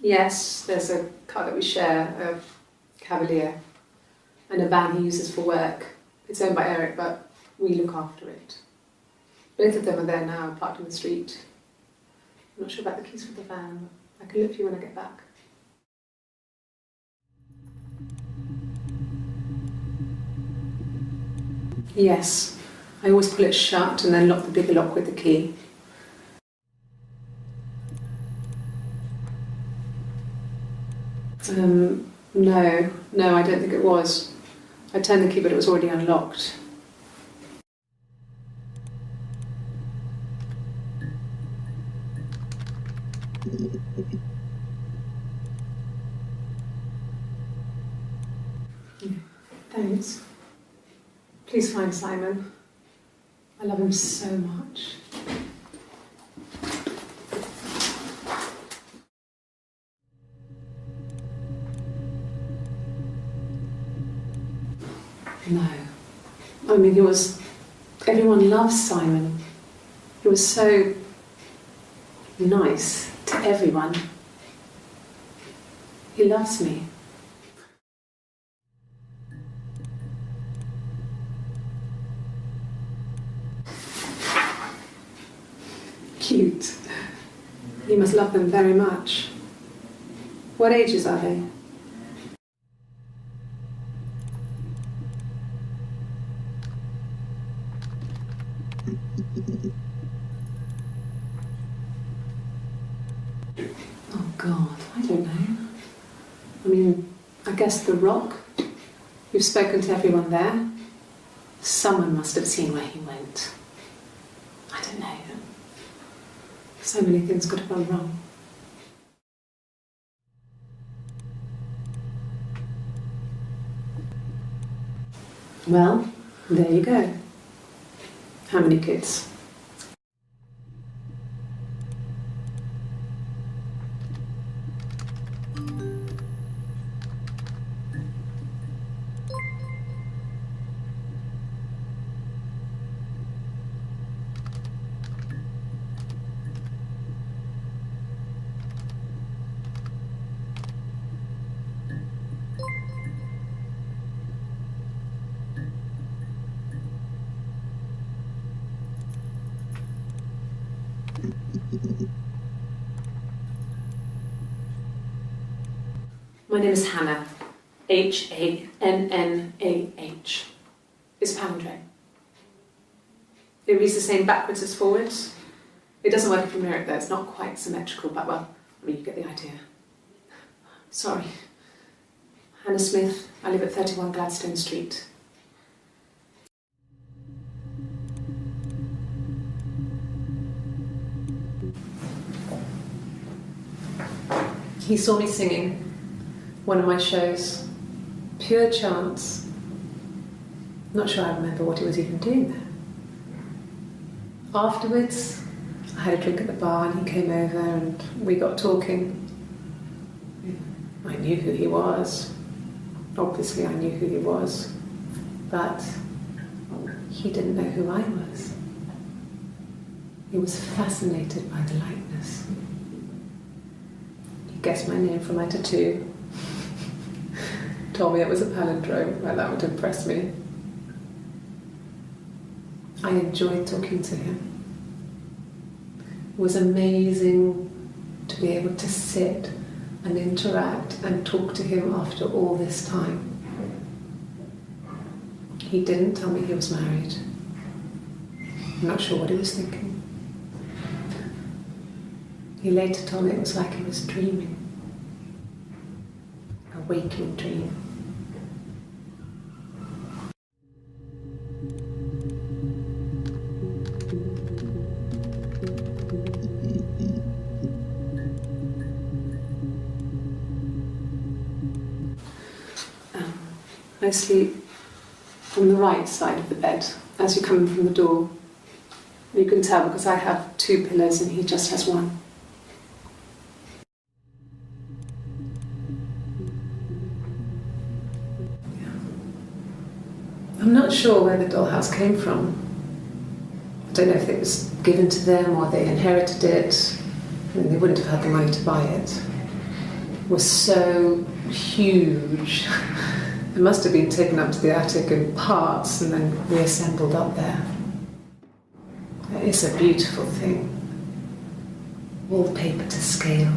Yes, there's a car that we share, a Cavalier, and a van he uses for work. It's owned by Eric, but we look after it. Both of them are there now, parked in the street. I'm not sure about the keys for the van. I can look for you when I get back. Yes, I always pull it shut and then lock the bigger lock with the key. No, I don't think it was. I turned the key, but it was already unlocked. Thanks. Please find Simon. I love him so much. No. I mean, everyone loves Simon. He was so nice to everyone. He loves me. Cute. You must love them very much. What ages are they? Oh God, I don't know. I mean, I guess The Rock. You've spoken to everyone there. Someone must have seen where he went. I don't know. So many things could have gone wrong. Well, there you go. How many kids? My name is Hannah. H-A-N-N-A-H. It's a palindrome. It reads the same backwards as forwards. It doesn't work if you mirror it though. It's not quite symmetrical, but well, I mean, you get the idea. Sorry. Hannah Smith. I live at 31 Gladstone Street. He saw me singing one of my shows. Pure chance. Not sure I remember what he was even doing there. Afterwards, I had a drink at the bar and he came over and we got talking. I knew who he was. Obviously I knew who he was. But he didn't know who I was. He was fascinated by the likeness. He guessed my name from my tattoo. Told me it was a palindrome, like that would impress me. I enjoyed talking to him. It was amazing to be able to sit and interact and talk to him after all this time. He didn't tell me he was married. I'm not sure what he was thinking. He later told me it was like he was dreaming. A waking dream. I sleep on the right side of the bed as you come in from the door. You can tell because I have two pillows and he just has one. I'm not sure where the dollhouse came from. I don't know if it was given to them or they inherited it. I mean, they wouldn't have had the money to buy it. was so huge. It must have been taken up to the attic in parts and then reassembled up there. It's a beautiful thing. Wallpaper to scale,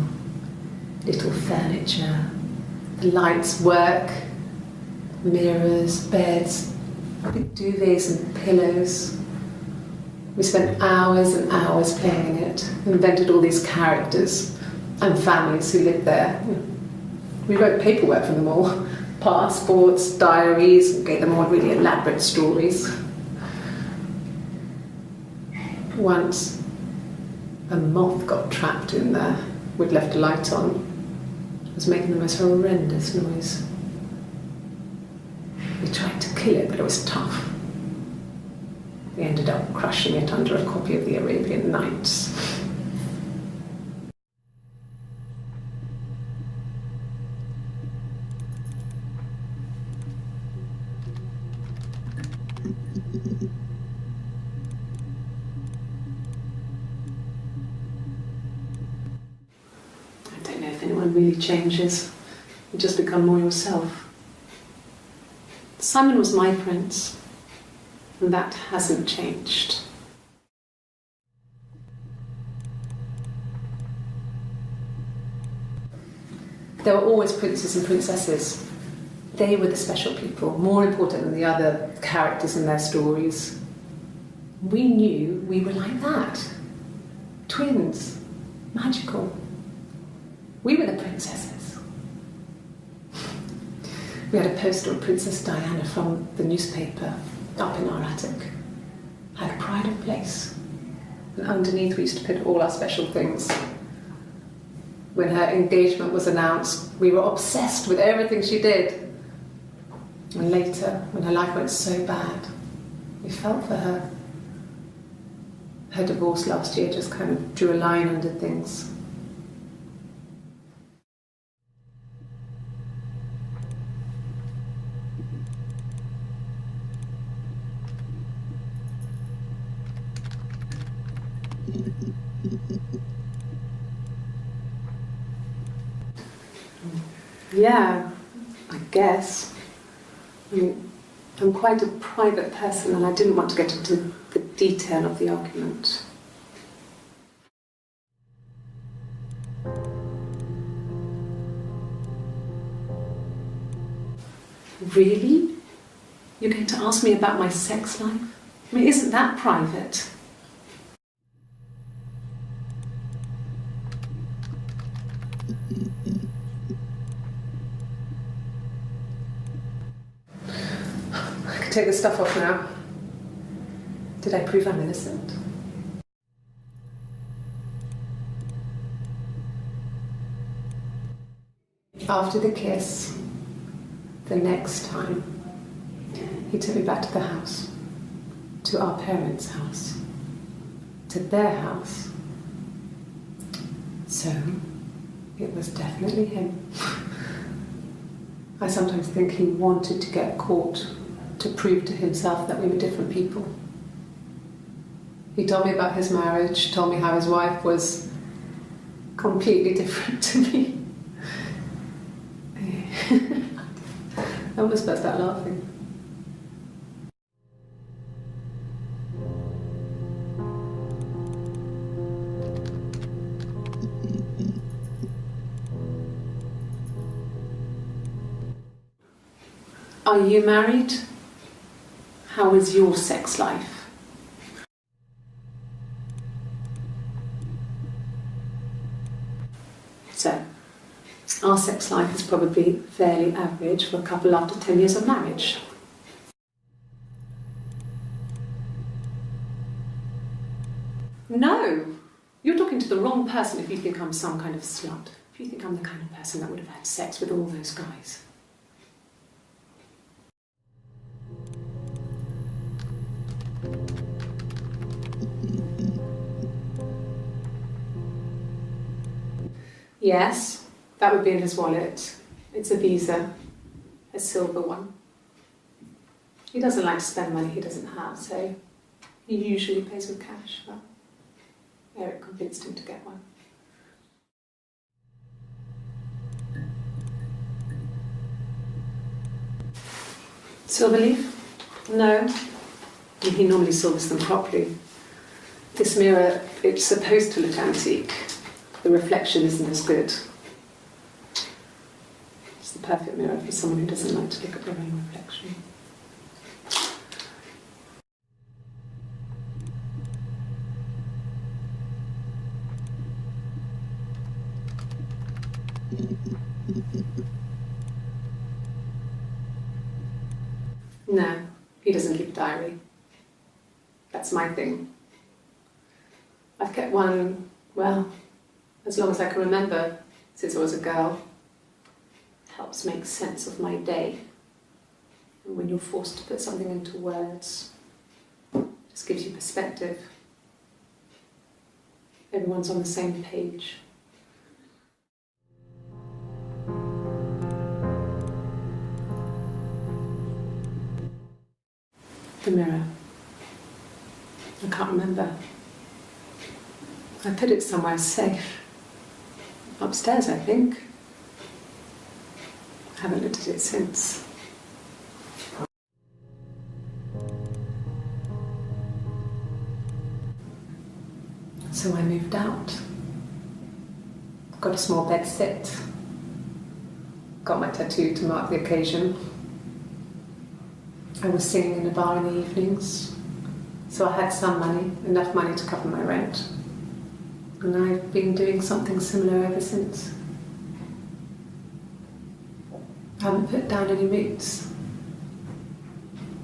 little furniture, the lights work, mirrors, beds, big duvets and pillows. We spent hours and hours playing in it, invented all these characters and families who lived there. We wrote paperwork for them all, passports, diaries, and gave them all really elaborate stories. Once, a moth got trapped in there. We'd left a light on. It was making the most horrendous noise. We tried to kill it, but it was tough. We ended up crushing it under a copy of the Arabian Nights. I don't know if anyone really changes. You just become more yourself. Simon was my prince, and that hasn't changed. There were always princes and princesses. They were the special people, more important than the other characters in their stories. We knew we were like that. Twins. Magical. We were the princesses. We had a poster of Princess Diana from the newspaper up in our attic. Had pride of place. And underneath we used to put all our special things. When her engagement was announced, we were obsessed with everything she did. And later, when her life went so bad, we felt for her. Her divorce last year just kind of drew a line under things. Yeah, I guess. I mean, I'm quite a private person and I didn't want to get into the detail of the argument. Really? You're going to ask me about my sex life? I mean, isn't that private? I can take this stuff off now. Did I prove I'm innocent? After the kiss, the next time, he took me back to the house, to our parents' house, to their house. So, it was definitely him. I sometimes think he wanted to get caught to prove to himself that we were different people. He told me about his marriage, told me how his wife was completely different to me. I almost burst out laughing. Are you married? How is your sex life? So, our sex life is probably fairly average for a couple after 10 years of marriage. No! You're talking to the wrong person if you think I'm some kind of slut. If you think I'm the kind of person that would have had sex with all those guys. Yes, that would be in his wallet. It's a Visa, a silver one. He doesn't like to spend money he doesn't have, so he usually pays with cash, but Eric convinced him to get one. Silverleaf? No. He normally silvers them properly. This mirror, it's supposed to look antique. The reflection isn't as good. It's the perfect mirror for someone who doesn't like to look at their own reflection. No, he doesn't keep a diary. That's my thing. I've kept one, well, as long as I can remember, since I was a girl. It helps make sense of my day. And when you're forced to put something into words, it just gives you perspective. Everyone's on the same page. The mirror. I can't remember. I put it somewhere safe. Upstairs, I think. I haven't looked at it since. So I moved out. Got a small bed set. Got my tattoo to mark the occasion. I was singing in a bar in the evenings, so I had some money, enough money to cover my rent. And I've been doing something similar ever since. I haven't put down any roots.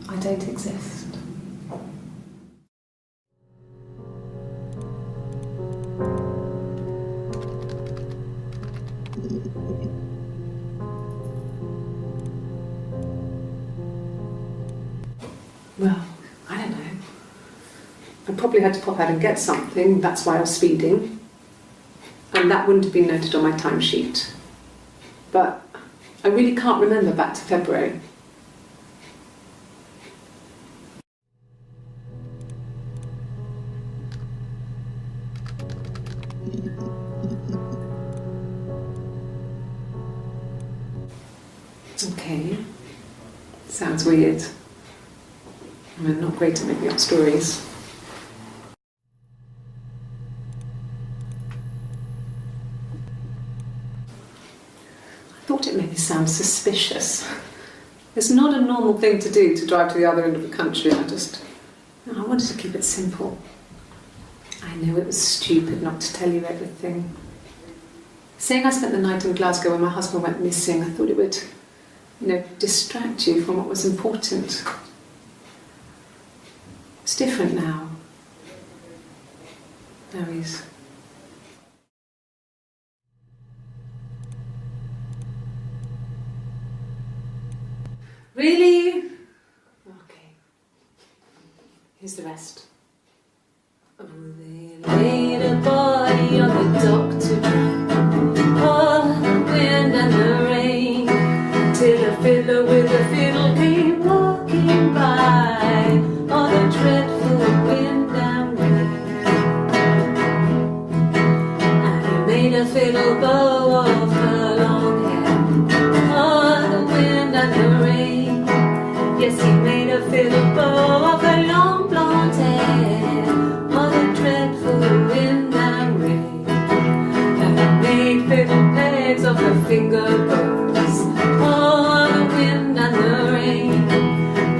I don't exist. Well, I don't know. I probably had to pop out and get something, that's why I was speeding. And that wouldn't have been noted on my timesheet. But I really can't remember back to February. Okay. Sounds weird. I'm not great at making up stories. I thought it made me sound suspicious. It's not a normal thing to do, to drive to the other end of the country. I wanted to keep it simple. I know it was stupid not to tell you everything. Saying I spent the night in Glasgow when my husband went missing, I thought it would, distract you from what was important. It's different now. Now he's... Really? Okay. Here's the rest. Oh, they laid a body on the doctor, oh, the wind and the rain, till a fiddler with a fiddle came walking by, oh, the dreadful wind and rain. And he made a fiddle bow of her long hair, oh, the wind and the rain. Yes, he made a fiddle bow of her long blonde hair, oh, the dreadful wind and rain. And he made fiddle pegs of her finger bows, oh, the wind and the rain.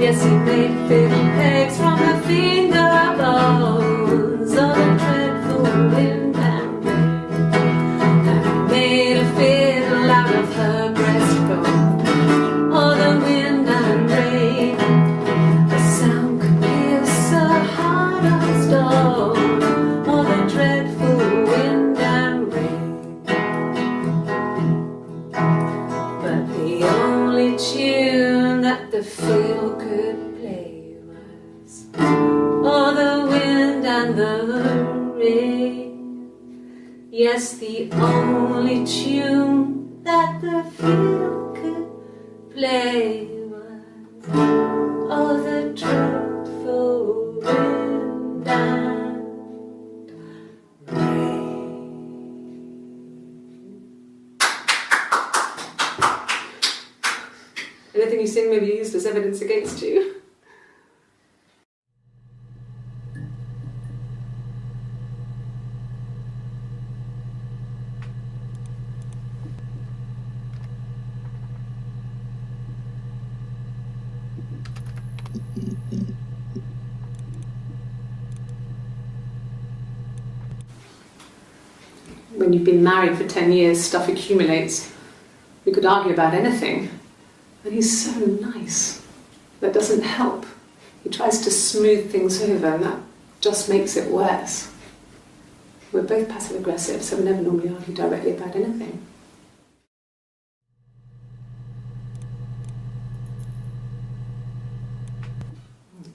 Yes, he made fiddle pegs from her finger bows, oh, the dreadful wind and rain. And he made a fiddle out of her breastbone, oh, the wind and rain. The sound could pierce a heart of stone, oh, the dreadful wind and rain. But the only tune that the fiddle could play was, oh, the wind and the rain. Yes, the only tune that the fiddle could play was, oh, the dreadful wind and rain. Anything you sing may be used as evidence against you. When you've been married for 10 years, stuff accumulates. You could argue about anything. And he's so nice. That doesn't help. He tries to smooth things over, and that just makes it worse. We're both passive-aggressive, so we never normally argue directly about anything.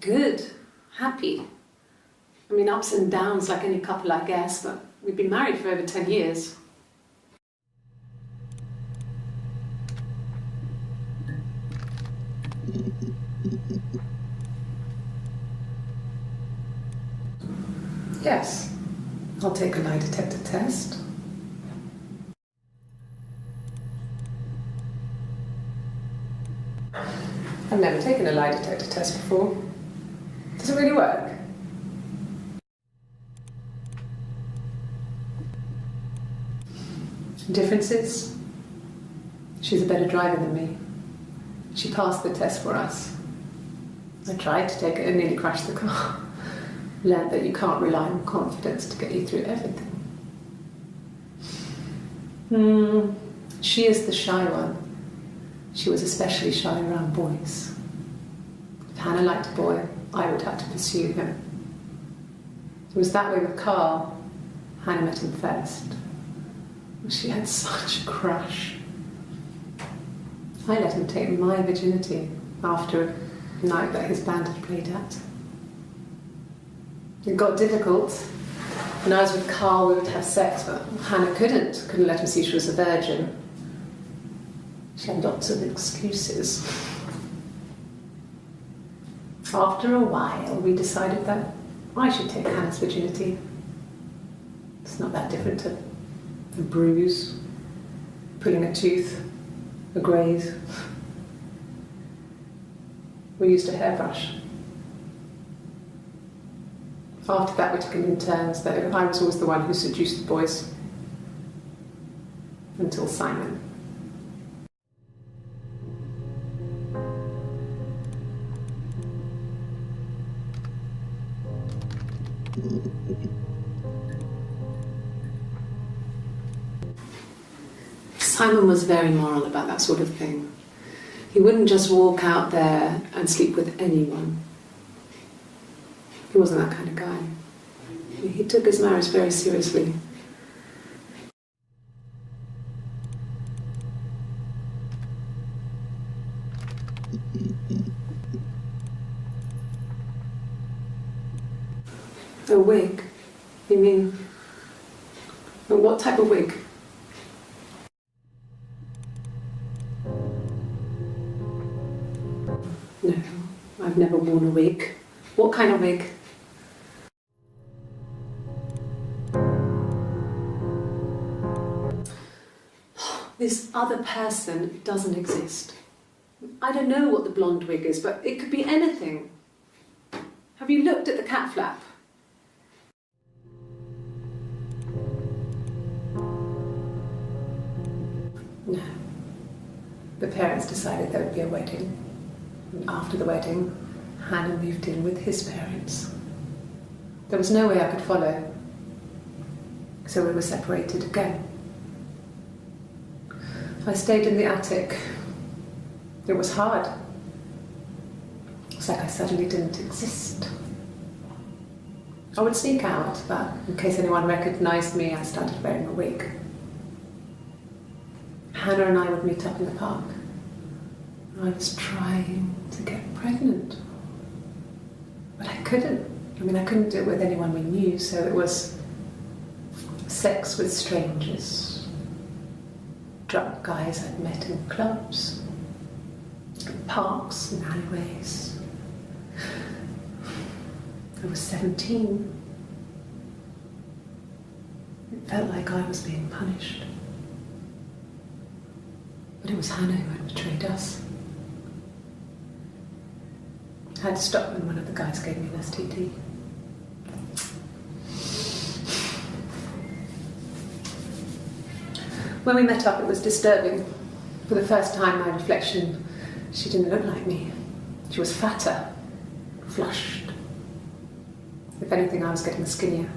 Good. Happy. I mean, ups and downs like any couple, I guess, but we've been married for over 10 years. Yes. I'll take a lie detector test. I've never taken a lie detector test before. Does it really work? Differences? She's a better driver than me. She passed the test for us. I tried to take it and nearly crashed the car. Learned that you can't rely on confidence to get you through everything. She is the shy one. She was especially shy around boys. If Hannah liked a boy, I would have to pursue him. It was that way with Carl. Hannah met him first. She had such a crush. I let him take my virginity after a night that his band had played at. It got difficult. When I was with Carl, we would have sex, but Hannah couldn't let him see she was a virgin. She had lots of excuses. After a while, we decided that I should take Hannah's virginity. It's not that different to a bruise, pulling a tooth, a graze. We used a hairbrush. After that, we took it in turns, though. I was always the one who seduced the boys. Until Simon. Simon was very moral about that sort of thing. He wouldn't just walk out there and sleep with anyone. He wasn't that kind of guy. He took his marriage very seriously. A wig? You mean? But what type of wig? No, I've never worn a wig. What kind of wig? This other person doesn't exist. I don't know what the blonde wig is, but it could be anything. Have you looked at the cat flap? No. The parents decided there would be a wedding. And after the wedding, Hannah moved in with his parents. There was no way I could follow, so we were separated again. I stayed in the attic. It was hard. It's like I suddenly didn't exist. I would sneak out, but in case anyone recognised me, I started wearing a wig. Hannah and I would meet up in the park. I was trying to get pregnant, but I couldn't. I couldn't do it with anyone we knew, so it was sex with strangers, drunk guys I'd met in clubs, parks and alleyways. I was 17. It felt like I was being punished. But it was Hannah who had betrayed us. I had to stop when one of the guys gave me an STD. When we met up, it was disturbing. For the first time, my reflection, she didn't look like me. She was fatter, flushed. If anything, I was getting skinnier.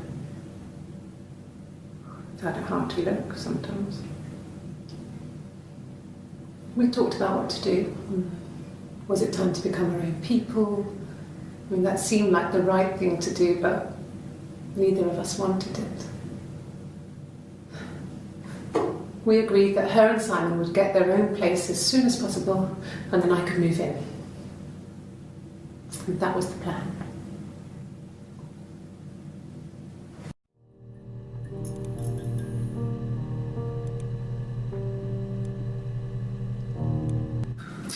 I found it hard to look sometimes. We talked about what to do. Was it time to become our own people? I mean, that seemed like the right thing to do, but neither of us wanted it. We agreed that her and Simon would get their own place as soon as possible, and then I could move in. And that was the plan.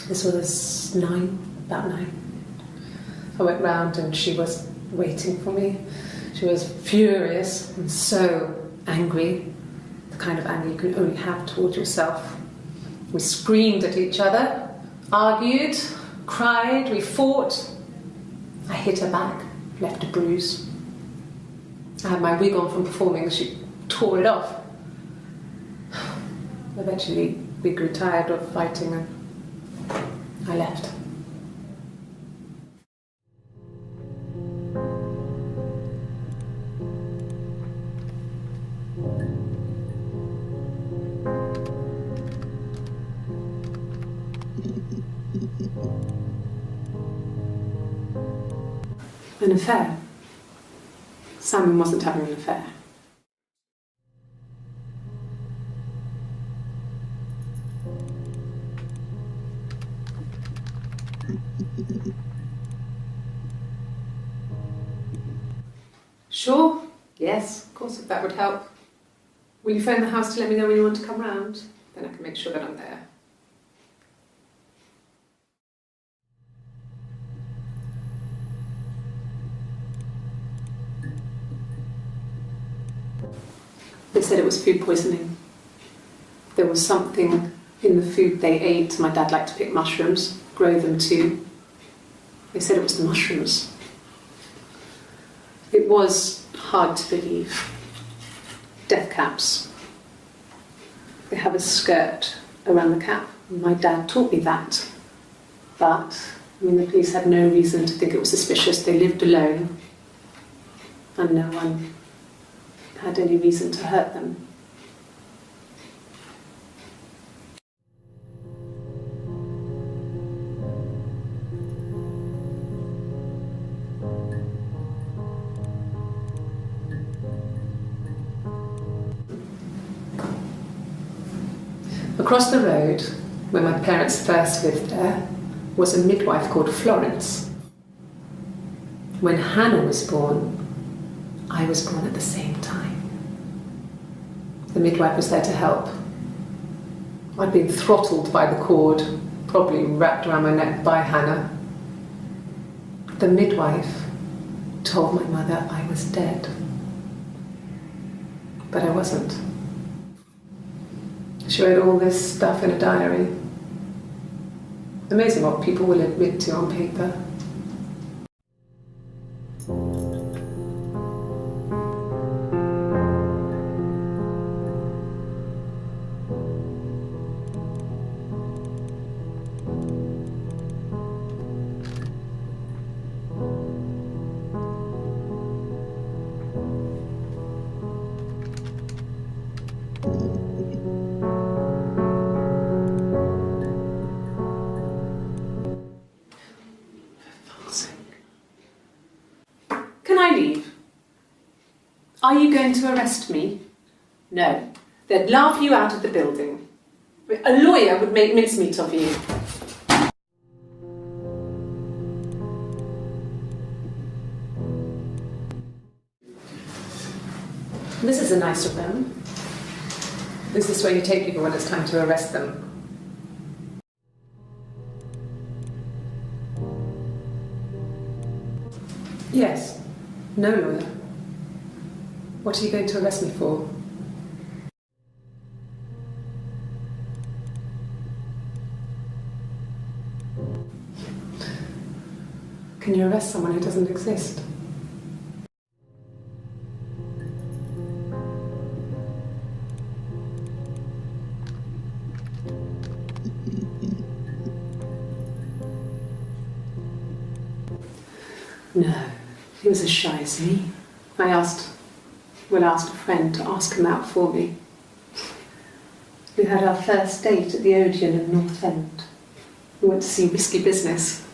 This was about 9. I went round and she was waiting for me. She was furious and so angry, the kind of anger you can only have towards yourself. We screamed at each other, argued, cried, we fought. I hit her back, left a bruise. I had my wig on from performing, she tore it off. Eventually, we grew tired of fighting and I left. An affair? Simon wasn't having an affair. Sure, yes, of course, if that would help. Will you phone the house to let me know when you want to come round? Then I can make sure that I'm there. They said it was food poisoning. There was something in the food they ate. My dad liked to pick mushrooms, grow them too. They said it was the mushrooms. It was hard to believe. Death caps. They have a skirt around the cap. My dad taught me that. But, the police had no reason to think it was suspicious. They lived alone. And no one had any reason to hurt them. Across the road, where my parents first lived there, was a midwife called Florence. When Hannah was born, I was born at the same time. The midwife was there to help. I'd been throttled by the cord, probably wrapped around my neck by Hannah. The midwife told my mother I was dead. But I wasn't. She wrote all this stuff in a diary. Amazing what people will admit to on paper. Can I leave? Are you going to arrest me? No. They'd laugh you out of the building. A lawyer would make mincemeat of you. This is a nice of them. This is where you take people when it's time to arrest them. Yes. No lawyer. What are you going to arrest me for? Can you arrest someone who doesn't exist? No, he was as shy as me. I asked a friend to ask him out for me. We had our first date at the Odeon in North End. We went to see Risky Business.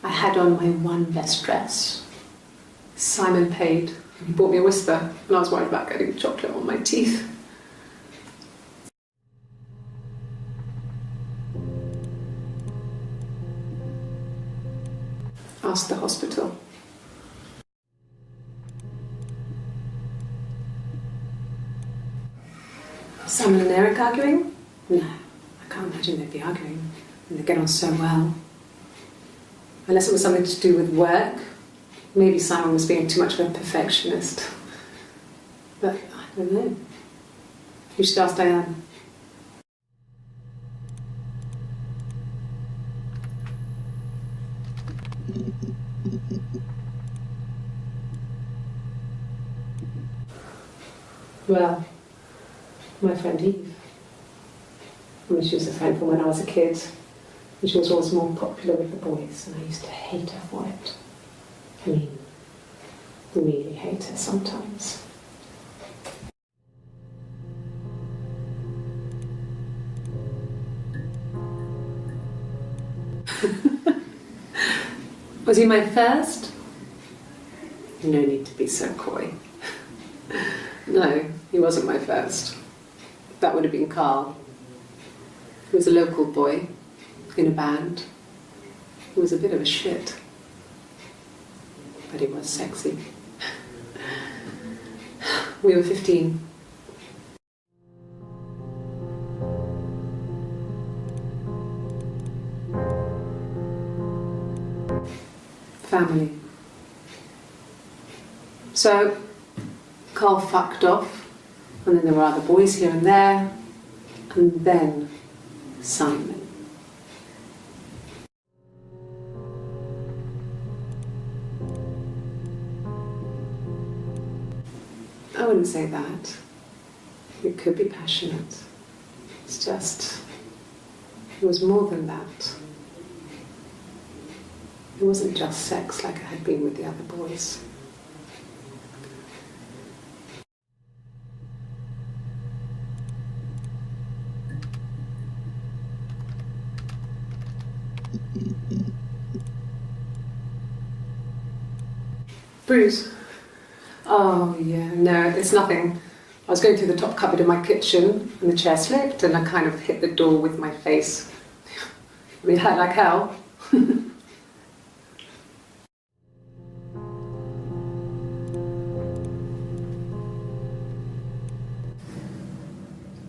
I had on my one best dress. Simon paid. He bought me a Whisper, and I was worried about getting chocolate on my teeth. Asked the hospital. Simon and Eric arguing? No, I can't imagine they'd be arguing. They get on so well. Unless it was something to do with work. Maybe Simon was being too much of a perfectionist. But I don't know. You should ask Diane. Well, my friend Eve. I mean, she was a friend from when I was a kid. And she was always more popular with the boys, and I used to hate her for it. I mean, really hate her sometimes. Was he my first? No need to be so coy. No, he wasn't my first. That would have been Carl. He was a local boy in a band. He was a bit of a shit. But he was sexy. We were 15. Family. So, Carl fucked off, and then there were other boys here and there, and then Simon. I wouldn't say that. It could be passionate. It's just, it was more than that. It wasn't just sex like I had been with the other boys. Bruise? Oh yeah, no, it's nothing. I was going through the top cupboard in my kitchen and the chair slipped and I kind of hit the door with my face. It hurt like hell.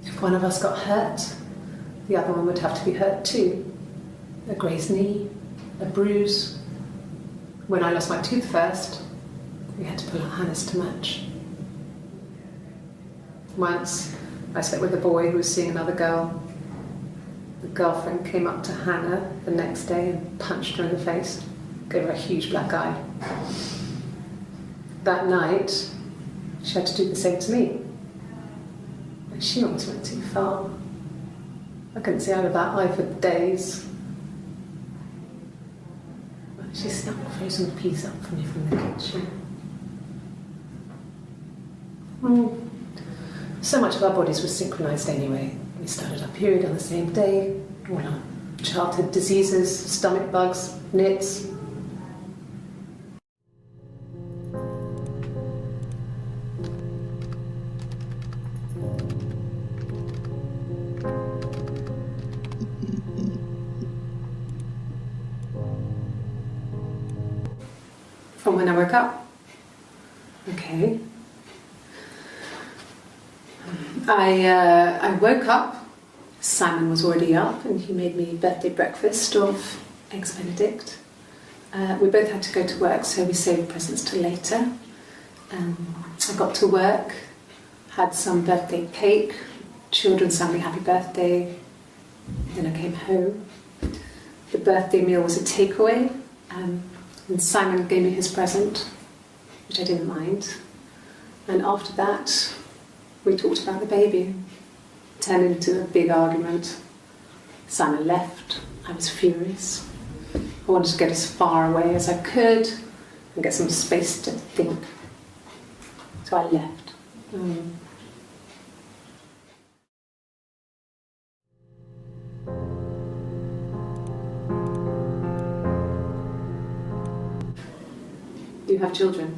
If one of us got hurt, the other one would have to be hurt too. A grazed knee, a bruise. When I lost my tooth first, we had to pull out Hannah's to match. Once, I slept with a boy who was seeing another girl. The girlfriend came up to Hannah the next day and punched her in the face, gave her a huge black eye. That night, she had to do the same to me. And she almost went too far. I couldn't see out of that eye for days. She snuck a frozen piece up for me from the kitchen. So much of our bodies were synchronised anyway. We started our period on the same day. All our childhood diseases, stomach bugs, nits. From when I woke up. Okay. I woke up, Simon was already up and he made me birthday breakfast of Eggs Benedict. We both had to go to work, so we saved presents till later. I got to work, had some birthday cake, children sang me happy birthday, then I came home. The birthday meal was a takeaway, And Simon gave me his present, which I didn't mind. And after that, we talked about the baby. It turned into a big argument. Simon left. I was furious. I wanted to get as far away as I could and get some space to think. So I left. Do you have children?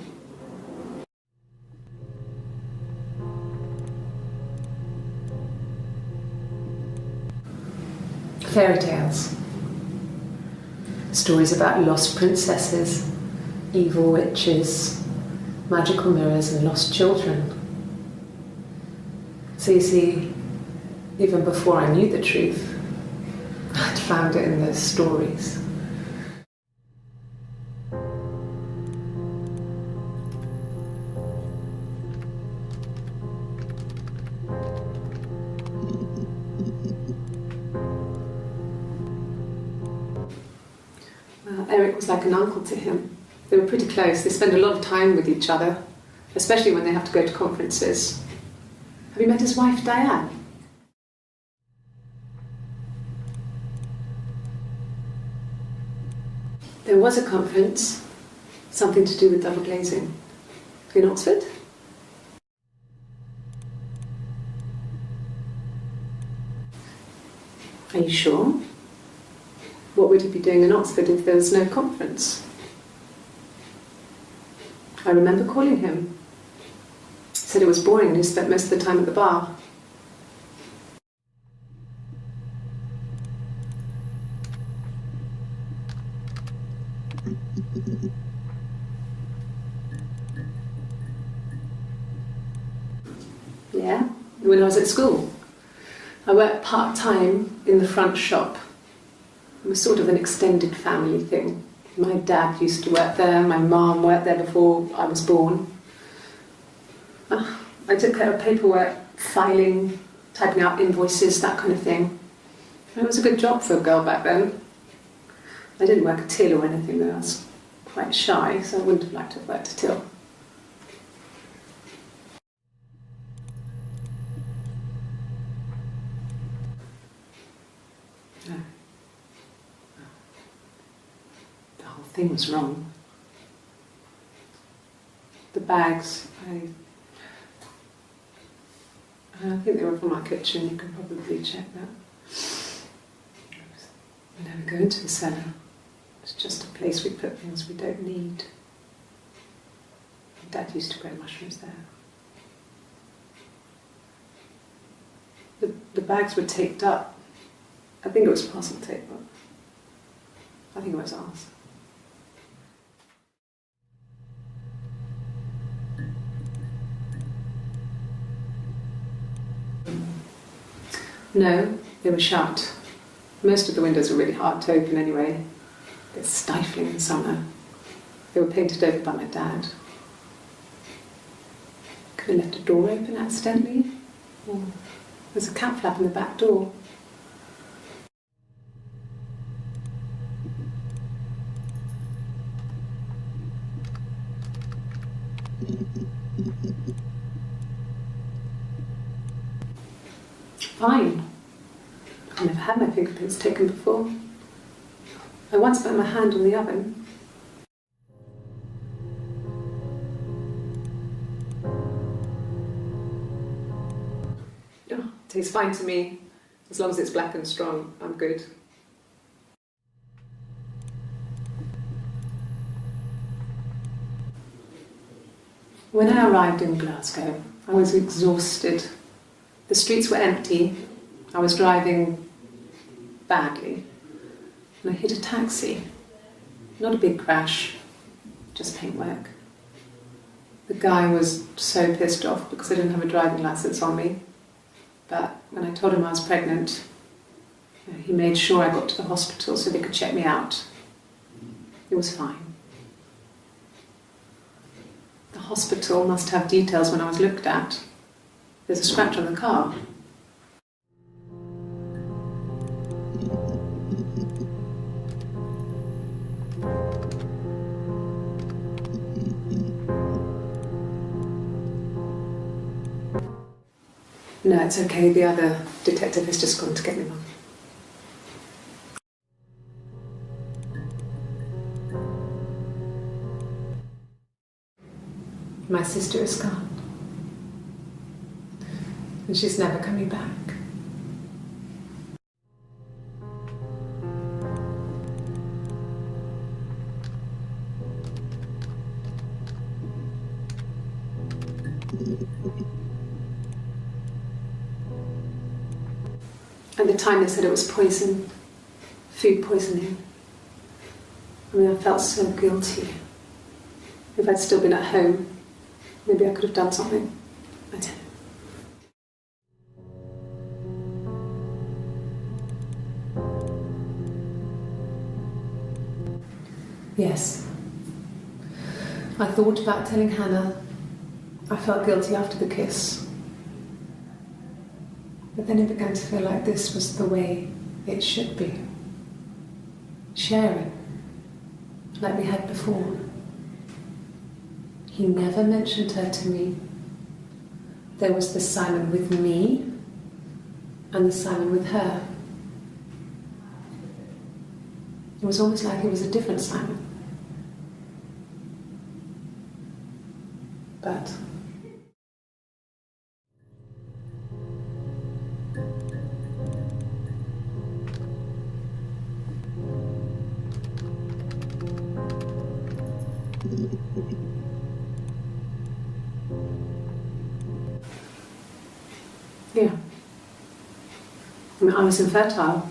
Fairy tales. Stories about lost princesses, evil witches, magical mirrors and lost children. So you see, even before I knew the truth, I'd found it in those stories. Eric was like an uncle to him. They were pretty close. They spend a lot of time with each other, especially when they have to go to conferences. Have you met his wife, Diane? There was a conference, something to do with double glazing, in Oxford. Are you sure? What would he be doing in Oxford if there was no conference? I remember calling him. He said it was boring and he spent most of the time at the bar. Yeah, when I was at school. I worked part-time in the front shop. It was sort of an extended family thing. My dad used to work there, my mum worked there before I was born. I took care of paperwork, filing, typing out invoices, that kind of thing. It was a good job for a girl back then. I didn't work a till or anything though. I was quite shy, so I wouldn't have liked to have worked a till. No. The whole thing was wrong. The bags, I think they were from our kitchen, you can probably check that. We never go into the cellar. It's just a place we put things we don't need. Dad used to grow mushrooms there. The bags were taped up. I think it was parcel tape, but I think it was ours. No, they were shut. Most of the windows were really hard to open anyway. They're stifling in summer. They were painted over by my dad. Could have left a door open accidentally. Or there's a cat flap in the back door. Fine. I've never had my fingerprints taken before. I once put my hand on the oven. Oh, tastes fine to me. As long as it's black and strong, I'm good. When I arrived in Glasgow, I was exhausted. The streets were empty. I was driving badly. And I hit a taxi. Not a big crash, just paintwork. The guy was so pissed off because I didn't have a driving license on me. But when I told him I was pregnant, he made sure I got to the hospital so they could check me out. It was fine. The hospital must have details when I was looked at. There's a scratch on the car. No, it's okay. The other detective has just gone to get me one. My sister is gone. And she's never coming back. At the time they said it was poison, food poisoning. I mean, I felt so guilty. If I'd still been at home, maybe I could have done something. I don't know. Yes. I thought about telling Hannah. I felt guilty after the kiss. But then it began to feel like this was the way it should be. Sharing, like we had before. He never mentioned her to me. There was the Simon with me and the Simon with her. It was almost like it was a different Simon. But yeah. I mean, I was infertile.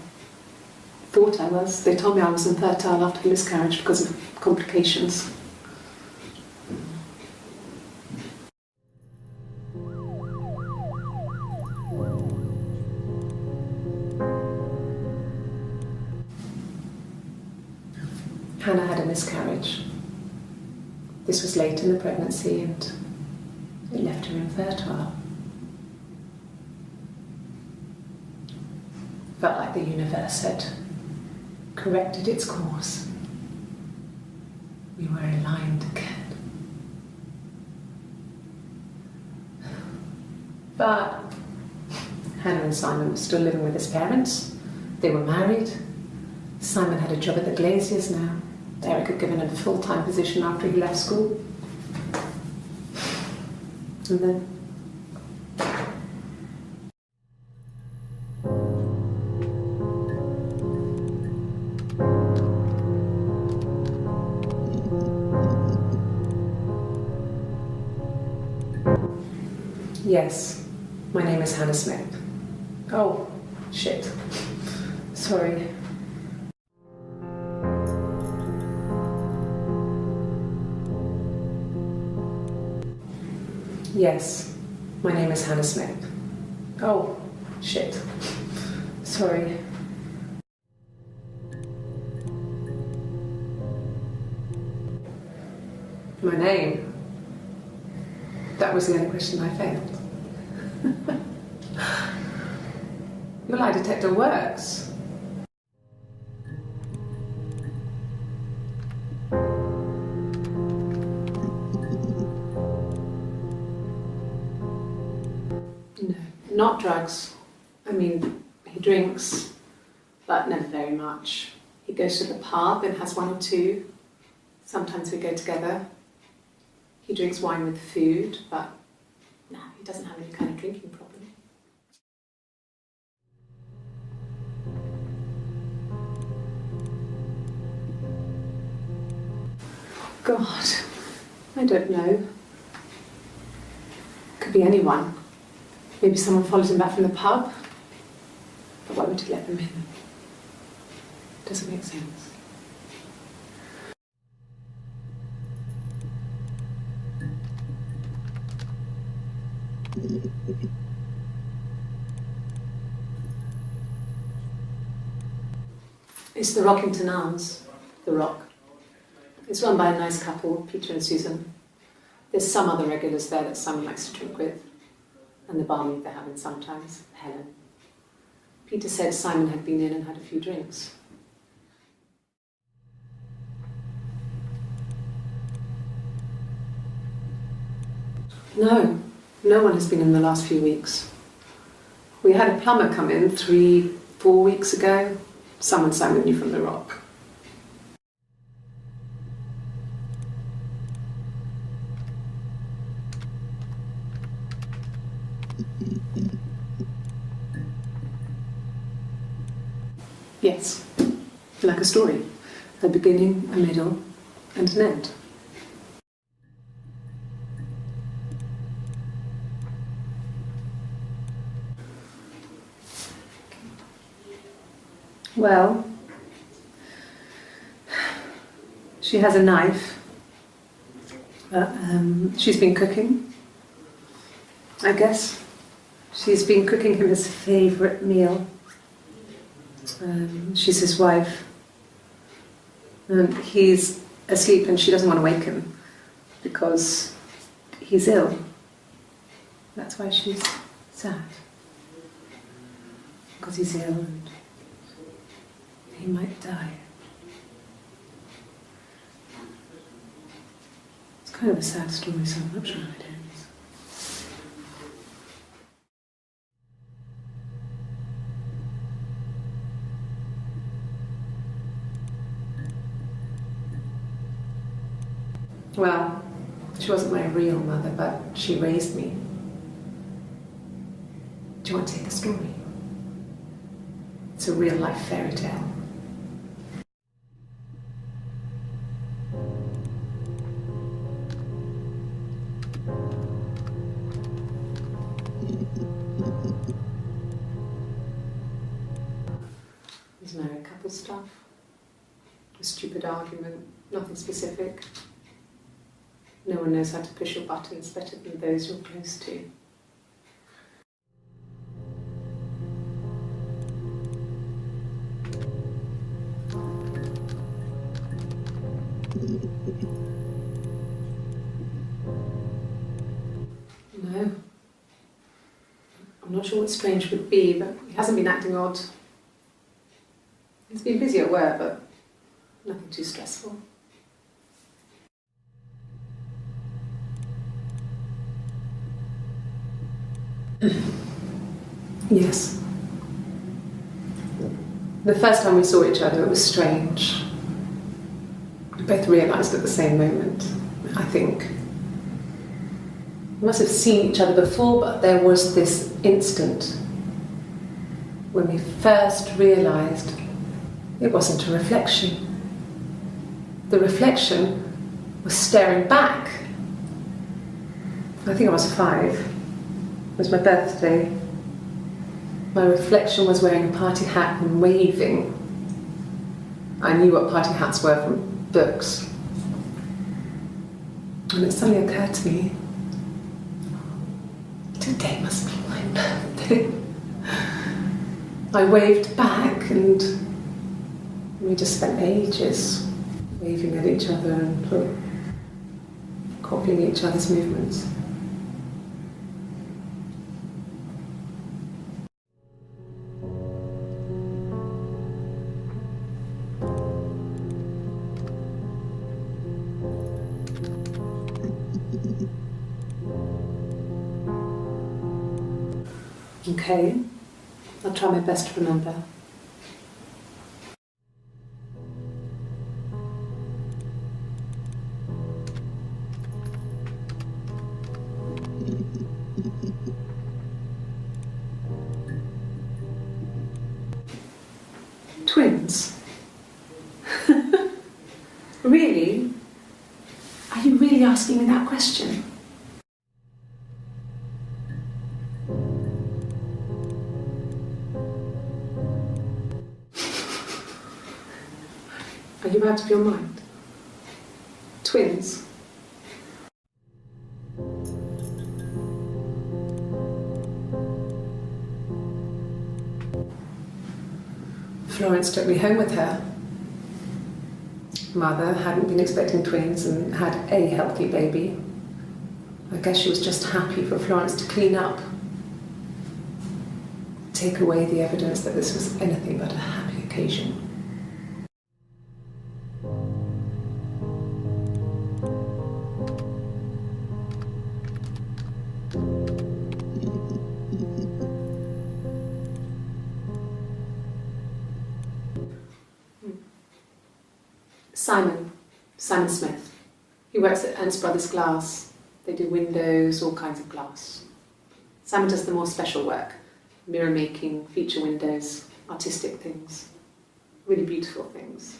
Thought I was. They told me I was infertile after the miscarriage because of complications. Hannah had a miscarriage. This was late in the pregnancy and it left her infertile. Felt like the universe had corrected its course. We were aligned again. But Hannah and Simon were still living with his parents. They were married. Simon had a job at the Glaziers now. Eric had given him a full-time position after he left school. And then yes, my name is Hannah Smith. Oh, shit. Sorry. Yes, my name is Hannah Smith. Oh, shit. Sorry. My name? That was the only question I failed. Your lie detector works. No, not drugs. I mean, he drinks, but never very much. He goes to the pub and has one or two. Sometimes we go together. He drinks wine with food, but no, he doesn't have any kind of drinking problem. God, I don't know. Could be anyone. Maybe someone followed him back from the pub. But why would he let them in? Doesn't make sense. It's the Rockington Arms, the Rock. It's run by a nice couple, Peter and Susan. There's some other regulars there that Simon likes to drink with, and the barmaid they're having sometimes, Helen. Peter said Simon had been in and had a few drinks. No one has been in the last few weeks. We had a plumber come in 3-4 weeks ago. Someone summoned you from the rock. Yes, like a story. A beginning, a middle, and an end. Well, she has a knife. She's been cooking, I guess. She's been cooking him his favourite meal. She's his wife. He's asleep and she doesn't want to wake him because he's ill. That's why she's sad. Because he's ill and he might die. It's kind of a sad story, so I'm not sure how it ends. Well, she wasn't my real mother, but she raised me. Do you want to take a story? It's a real life fairy tale. There's married couple stuff, a stupid argument, nothing specific. No one knows how to push your buttons better than those you're close to. No. I'm not sure what strange would be, but he hasn't been acting odd. He's been busy at work, but nothing too stressful. Yes. The first time we saw each other, it was strange. We both realised at the same moment, I think. We must have seen each other before, but there was this instant when we first realised it wasn't a reflection. The reflection was staring back. I think I was 5. It was my birthday. My reflection was wearing a party hat and waving. I knew what party hats were from books. And it suddenly occurred to me, today must be my birthday. I waved back and we just spent ages waving at each other and copying each other's movements. Okay, I'll try my best to remember. Twins? Really? Are you really asking me that question? Are you out of your mind? Twins? Florence took me home with her. Mother hadn't been expecting twins and had a healthy baby. I guess she was just happy for Florence to clean up. Take away the evidence that this was anything but a happy occasion. Simon Smith. He works at Ernst Brothers Glass. They do windows, all kinds of glass. Simon does the more special work, mirror making, feature windows, artistic things, really beautiful things.